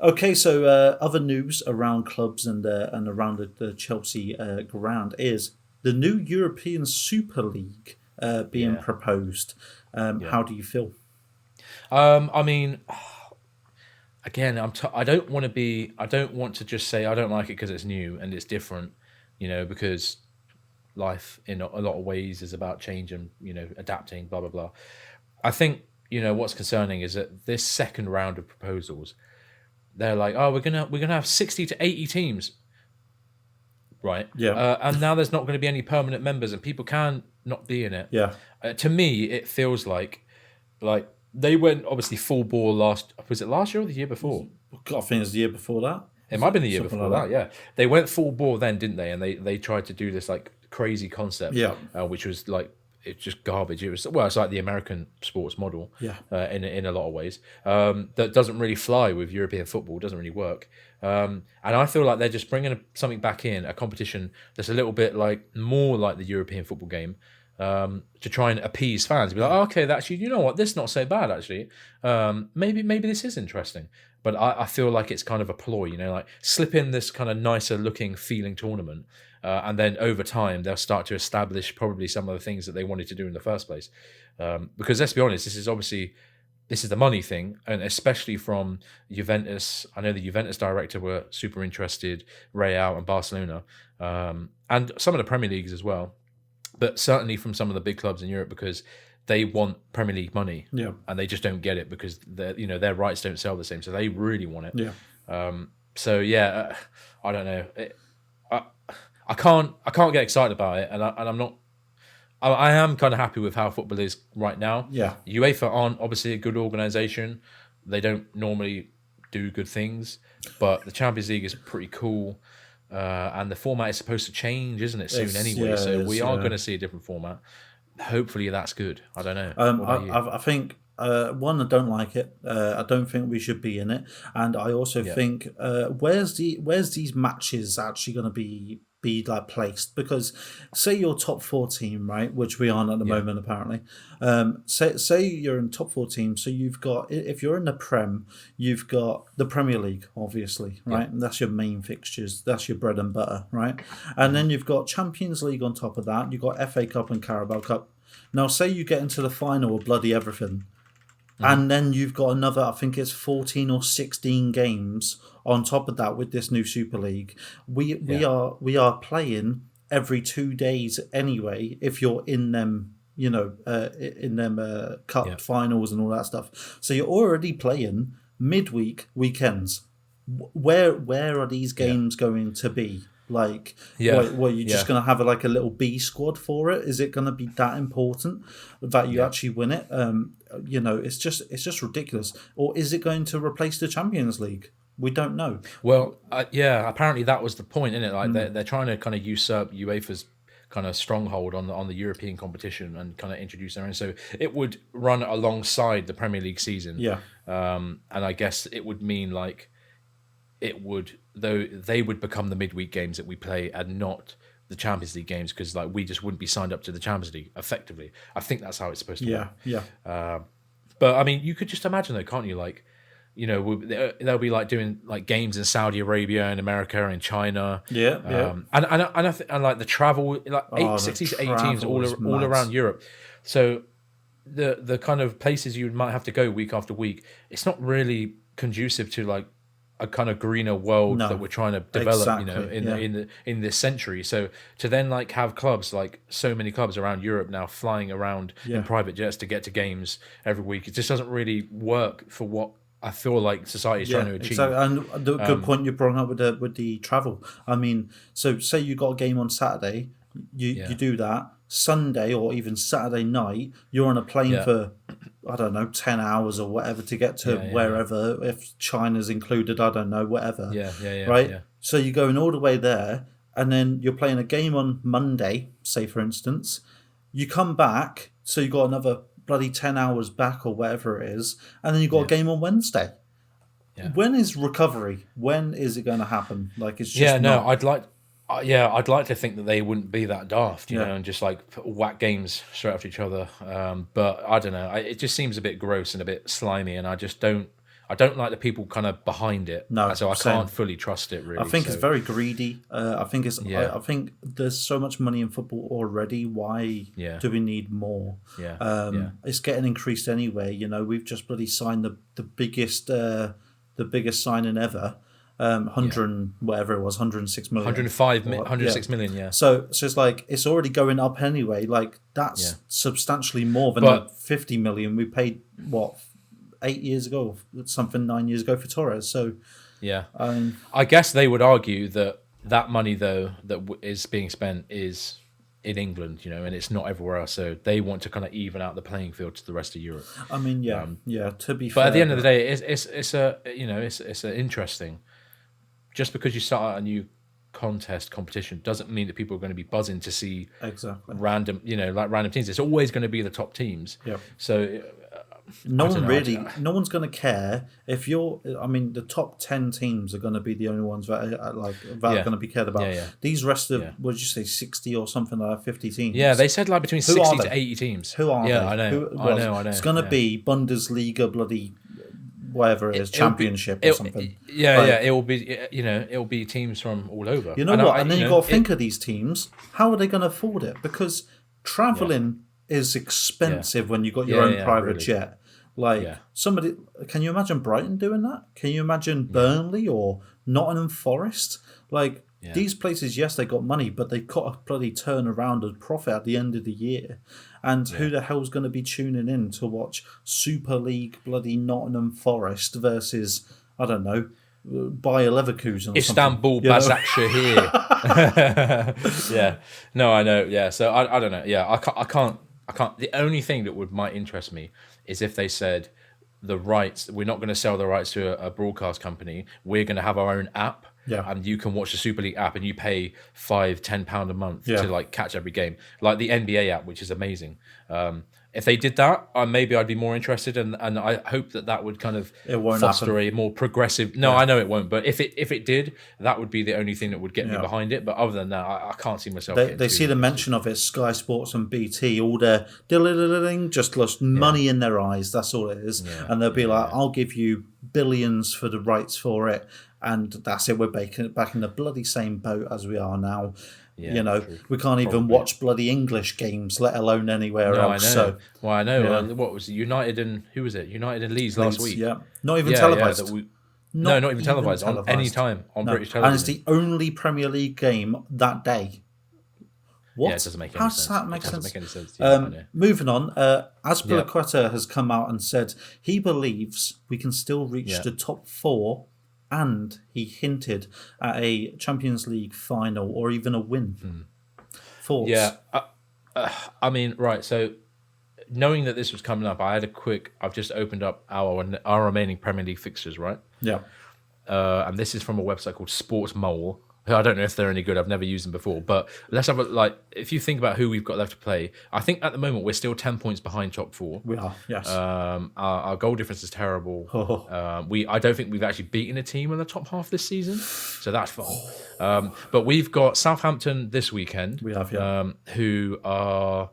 Okay, so other news around clubs and around the Chelsea ground is the new European Super League being Yeah, proposed. yeah. How do you feel? I mean, again, I don't want to be. I don't want to just say I don't like it because it's new and it's different. Because life in a lot of ways is about change and adapting. Blah blah blah. I think what's concerning is that this second round of proposals, they're like, oh, we're gonna have 60 to 80 teams, right? Yeah, And now there's not going to be any permanent members, and people can not be in it. yeah. To me, it feels like they went obviously full bore last. Was it last year or the year before? God, I think it was the year before that. It Was might have it been the year something before like that. that? Yeah, they went full bore then, didn't they? And they tried to do this like crazy concept, Yeah, which was like it's just garbage. It's like the American sports model, yeah, in a lot of ways, that doesn't really fly with European football. Doesn't really work. And I feel like they're just bringing something back in a competition that's a little bit like more like the European football game. To try and appease fans, be like, yeah, oh, okay, actually, you know what, this is not so bad actually. Maybe this is interesting, but I feel like it's kind of a ploy, like slip in this kind of nicer looking feeling tournament, and then over time they'll start to establish probably some of the things that they wanted to do in the first place. Because let's be honest, this is the money thing, and especially from Juventus. I know the Juventus director were super interested, Real and Barcelona, and some of the Premier Leagues as well, but certainly from some of the big clubs in Europe because they want Premier League money yeah, and they just don't get it because their rights don't sell the same, so they really want it. yeah. So yeah, I don't know. I, I can't get excited about it, and I'm not. I am kind of happy with how football is right now. Yeah. UEFA aren't obviously a good organisation. They don't normally do good things, but the Champions League is pretty cool. And the format is supposed to change, isn't it, soon anyway? So we are going to see a different format. Hopefully that's good. I don't know. What I, about you? I think one, I don't like it. I don't think we should be in it, and I also Yeah, think where's these matches actually going to be like placed? Because say your top four team, right, which we aren't at the yeah, moment apparently. Say you're in top four team, so you've got, if you're in the Prem, you've got the Premier League, obviously, yeah, right, and that's your main fixtures, that's your bread and butter, right, and then you've got Champions League on top of that. You've got FA Cup and Carabao Cup. Now, say you get into the final of bloody everything, hmm, and then you've got another, I think it's 14 or 16 games on top of that with this new Super League. We yeah, are playing every 2 days anyway. If you're in them, in them yeah, cup finals and all that stuff, so you're already playing midweek weekends. Where are these yeah, games going to be? Like, yeah, what you just yeah, going to have like a little B squad for it? Is it going to be that important that you yeah. actually win it? It's just ridiculous. Or is it going to replace the Champions League? We don't know. Well, yeah. Apparently that was the point, isn't it? Like they're trying to kind of usurp UEFA's kind of stronghold on the European competition and kind of introduce their own. So it would run alongside the Premier League season, Yeah, and I guess it would mean like it would though they would become the midweek games that we play and not the Champions League games because like we just wouldn't be signed up to the Champions League effectively. I think that's how it's supposed to work. yeah, yeah, But I mean, you could just imagine though, can't you? Like, they'll be like doing like games in Saudi Arabia and America and China, yeah, yeah. and like the travel, like Oh, the 60 to 80 teams travel is all mad. around Europe. So the kind of places you might have to go week after week, it's not really conducive to like a kind of greener world that No, we're trying to develop, exactly. in the Yeah, in this century. So to then like have clubs like so many clubs around Europe now flying around in yeah. private jets to get to games every week, it just doesn't really work for what I feel like society is trying Yeah, to exactly. achieve. And the good point you brought up with the travel. I mean, so say you got a game on Saturday, you Yeah, do that. Sunday or even Saturday night, you're on a plane yeah, for, I don't know, 10 hours or whatever to get to yeah, yeah, yeah, wherever. If China's included, I don't know, whatever. yeah, yeah, yeah, Right. yeah, So you're going all the way there, and then you're playing a game on Monday, say for instance. You come back, so you got another bloody 10 hours back or whatever it is, and then you got a yeah, game on Wednesday. yeah. When is recovery? When is it going to happen? Like, it's Yeah, just no, not. I'd like to think that they wouldn't be that daft, Yeah, and just like whack games straight after each other. But I don't know. It just seems a bit gross and a bit slimy, and I just don't. I don't like the people kind of behind it. No, So I same. can't fully trust it, really. I think so, it's very greedy. I think it's. Yeah. I think there's so much money in football already. Why Yeah. do we need more? Yeah. It's getting increased anyway. You know, we've just bloody signed the biggest signing ever. 100 whatever it was, 106 million. 106 million, yeah. So it's like it's already going up anyway. Like that's Yeah. substantially more than But- the 50 million we paid. What 8 years ago, something 9 years ago for Torres. So Yeah. I guess they would argue that money, though, that is being spent is in England, you know, and it's not everywhere else. So they want to kind of even out the playing field to the rest of Europe. I mean, yeah. To be But fair, at the end of the day, it's a, you know, it's an interesting. Just because you start out a new competition doesn't mean that people are going to be buzzing to see exactly. random teams. It's always going to be the top teams. Yep. So No I don't one know, really, no one's going to care if you're. I mean, the top 10 teams are going to be the only ones that are Yeah. going to be cared about. Yeah, yeah. These rest of, Yeah. what did you say, 60 or something like that, 50 teams? yeah, they said like between Who are 60 they? to 80 teams. Who are yeah, they? I know. I know. It's going to yeah. be Bundesliga, bloody whatever it is, It'll be- championship or something. Yeah, Like- yeah. It will be. You know, it will be teams from all over. You know what? And then you got to think of these teams. How are they going to afford it? Because traveling is expensive when you got your own private really. jet. Like Yeah. somebody, can you imagine Brighton doing that? Can you imagine Burnley or Nottingham Forest? Like these places, yes, they got money, but they've got to bloody turn around and profit at the end of the year. And who the hell's going to be tuning in to watch Super League bloody Nottingham Forest versus, I don't know, Bayer Leverkusen or Istanbul, something, you know? Başakşehir. Yeah. No, I know. Yeah. So I don't know. Yeah. I can't. The only thing that might interest me is if they said the rights. We're not going to sell the rights to a broadcast company. We're going to have our own app. Yeah. And you can watch the Super League app, and you pay £5-10 a month Yeah. to like catch every game, like the NBA app, which is amazing. If they did that, maybe I'd be more interested, and I hope that would kind of It won't foster happen. a more progressive. No, I know it won't, but if it did, that would be the only thing that would get me Yeah. behind it. But other than that, I can't see myself. They getting see too the invested. mention of it, Sky Sports and BT, all their diddle-diddle-ding, just lost money in their eyes. That's all it is. And they'll be like, I'll give you billions for the rights for it. And that's it. We're back in the bloody same boat as we are now. Yeah, you know, true. we can't even watch bloody English games, let alone anywhere No, I know. else. So, Well, I know. Yeah. What was it? United and who was it? United and Leeds last week. yeah, not even Yeah, televised. that not even televised on any time on No. British And television. it's the only Premier League game that day. What? Yeah, it doesn't make any How sense. does that make It doesn't sense? make any sense. Yeah, I know. Moving on, Azpilicueta has come out and said he believes we can still reach Yeah. the top four, and he hinted at a Champions League final or even a win. Thoughts? Yeah, I mean, right. So, knowing that this was coming up, I've just opened up our remaining Premier League fixtures, right? Yeah. And this is from a website called Sports Mole. I don't know if they're any good. I've never used them before. But let's have if you think about who we've got left to play, I think at the moment we're still 10 points behind top four. We are, yes. Our goal difference is terrible. Oh. I don't think we've actually beaten a team in the top half this season, so that's fun. But we've got Southampton this weekend. We have, yeah. Who are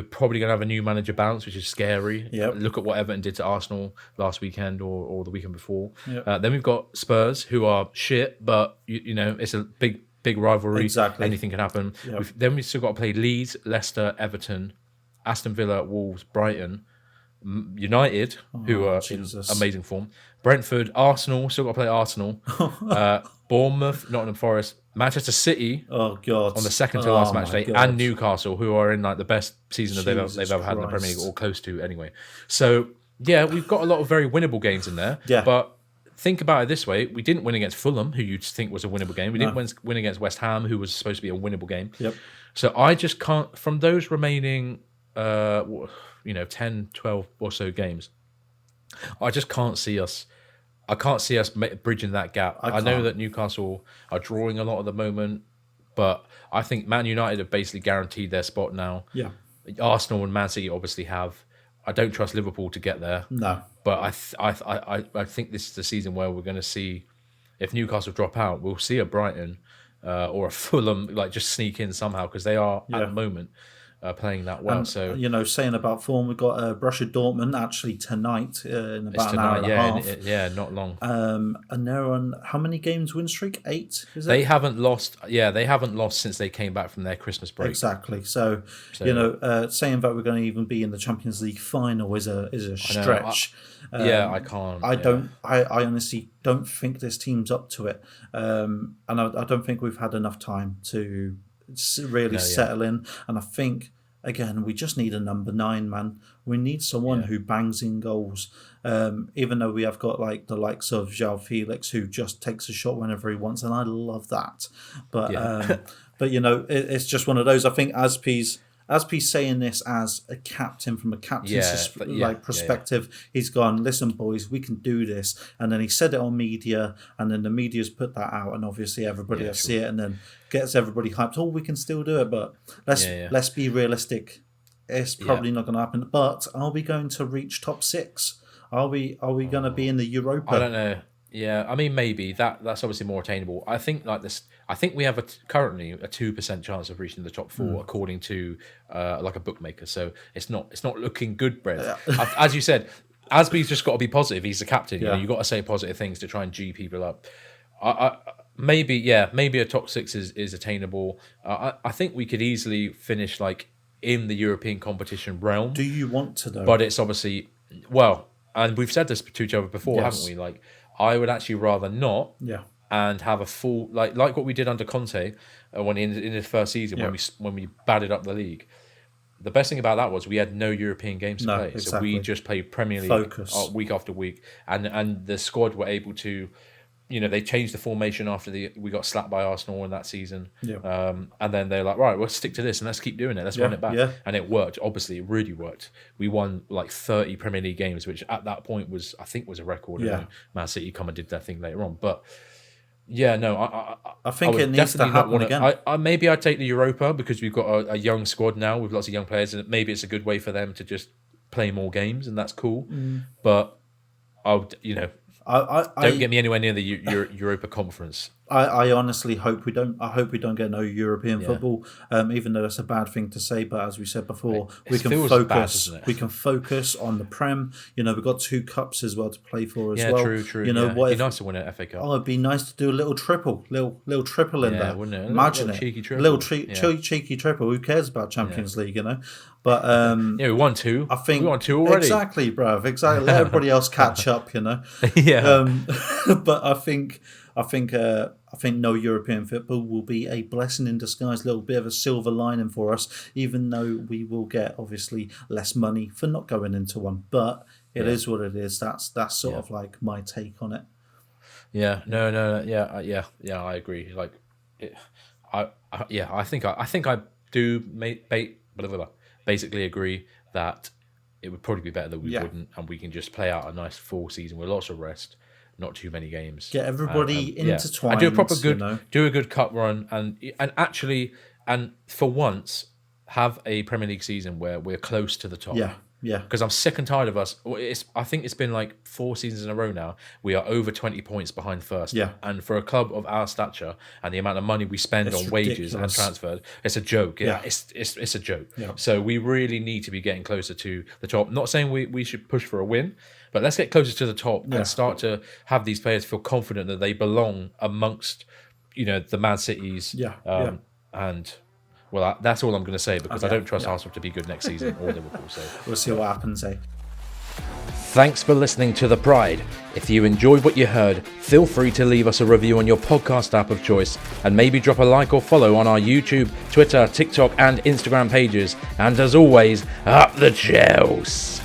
probably going to have a new manager bounce, which is scary. Yep. Look at what Everton did to Arsenal last weekend or the weekend before. Yep. Then we've got Spurs, who are shit, but you know it's a big rivalry. Exactly. Anything can happen. Yep. Then we've still got to play Leeds, Leicester, Everton, Aston Villa, Wolves, Brighton, United, who are Jesus. in amazing form, Brentford, Arsenal, still got to play Arsenal, Bournemouth, Nottingham Forest, Manchester City Oh, God. on the second to last Oh, match my day, God. and Newcastle, who are in like the best season that they've Jesus ever had in the Premier Christ. League, or close to anyway. So yeah, we've got a lot of very winnable games in there. Yeah. But think about it this way: we didn't win against Fulham, who you'd think was a winnable game. We didn't win against West Ham, who was supposed to be a winnable game. Yep. So I just can't, from those remaining 10, 12 or so games, I just can't see us. I can't see us bridging that gap. I know can't. that Newcastle are drawing a lot at the moment, but I think Man United have basically guaranteed their spot now. Yeah. Arsenal and Man City obviously have. I don't trust Liverpool to get there, No. but I think this is the season where we're going to see, if Newcastle drop out, we'll see a Brighton or a Fulham just sneak in somehow, because they are at the moment playing that well. And, so saying about form, we've got Borussia Dortmund actually tonight in about an hour and a half. Not long. And they're on how many games win streak? 8. Is it? They haven't lost. Yeah, they haven't lost since they came back from their Christmas break. Exactly. So saying that we're going to even be in the Champions League final is a stretch. I can't. I honestly don't think this team's up to it, and I don't think we've had enough time to really settle in. And I think, again, we just need a number 9, man. We need someone who bangs in goals. Even though we have got like the likes of João Felix, who just takes a shot whenever he wants, and I love that. But it's just one of those. I think Azpi's saying this as a captain from a captain's perspective. He's gone, listen, boys, we can do this. And then he said it on media, and then the media's put that out, and obviously everybody will see it, and then gets everybody hyped. Oh, we can still do it, but let's be realistic. It's probably not going to happen. But are we going to reach top 6? Are we going to be in the Europa? I don't know. Yeah, I mean, maybe that's obviously more attainable. I think like this. I think we have currently a 2% chance of reaching the top 4, according to like a bookmaker. So it's not looking good, Brett. Yeah. As you said, Azpi's just got to be positive. He's the captain. You know, you got to say positive things to try and G people up. Maybe a top 6 is attainable. I think we could easily finish like in the European competition realm. Do you want to though? But it's obviously and we've said this to each other before, haven't we? Like, I would actually rather not. Yeah. And have a full like what we did under Conte when in his first season when we batted up the league. The best thing about that was we had no European games to play, so we just played Premier League week after week, and the squad were able to, they changed the formation after we got slapped by Arsenal in that season, and then they're like, right, we'll stick to this and let's keep doing it, let's run it back, and it worked. Obviously, it really worked. We won like 30 Premier League games, which at that point was a record. Man City come and did their thing later on, but. Yeah, no, I think it needs to happen again. Maybe I'd take the Europa because we've got a young squad now with lots of young players, and maybe it's a good way for them to just play more games, and that's cool. But don't get me anywhere near the Europa Conference. I honestly hope we don't. I hope we don't get no European football. Even though that's a bad thing to say, but as we said before, we can focus. We can focus on the Prem. We've got 2 cups as well to play for as well. True. It'd be nice to win an FA Cup. Oh, it'd be nice to do a little triple, little triple in there, wouldn't it? Imagine little cheeky triple. Little cheeky triple. Who cares about Champions League? But we won 2. I think we won 2 already. Exactly, bruv. Exactly. Let everybody else catch up. But I think no European football will be a blessing in disguise, a little bit of a silver lining for us, even though we will get obviously less money for not going into one. But it is what it is. That's sort of like my take on it. Yeah. No. Yeah. I agree. Like, I think I do basically agree that it would probably be better that we wouldn't, and we can just play out a nice full season with lots of rest. Not too many games. Get everybody intertwined. And do a proper do a good cup run, and for once have a Premier League season where we're close to the top. Yeah. Because I'm sick and tired of us. I think it's been like 4 seasons in a row now. We are over 20 points behind first. Yeah. And for a club of our stature and the amount of money we spend on wages and transfers, it's a joke. Yeah. It's a joke. Yeah. So we really need to be getting closer to the top. Not saying we should push for a win, but let's get closer to the top and start to have these players feel confident that they belong amongst, the Man Cities. And. Well, that's all I'm going to say because I don't trust Arsenal to be good next season or Liverpool. So we'll see what happens, eh? Thanks for listening to The Pride. If you enjoyed what you heard, feel free to leave us a review on your podcast app of choice and maybe drop a like or follow on our YouTube, Twitter, TikTok and Instagram pages. And as always, up the Chels!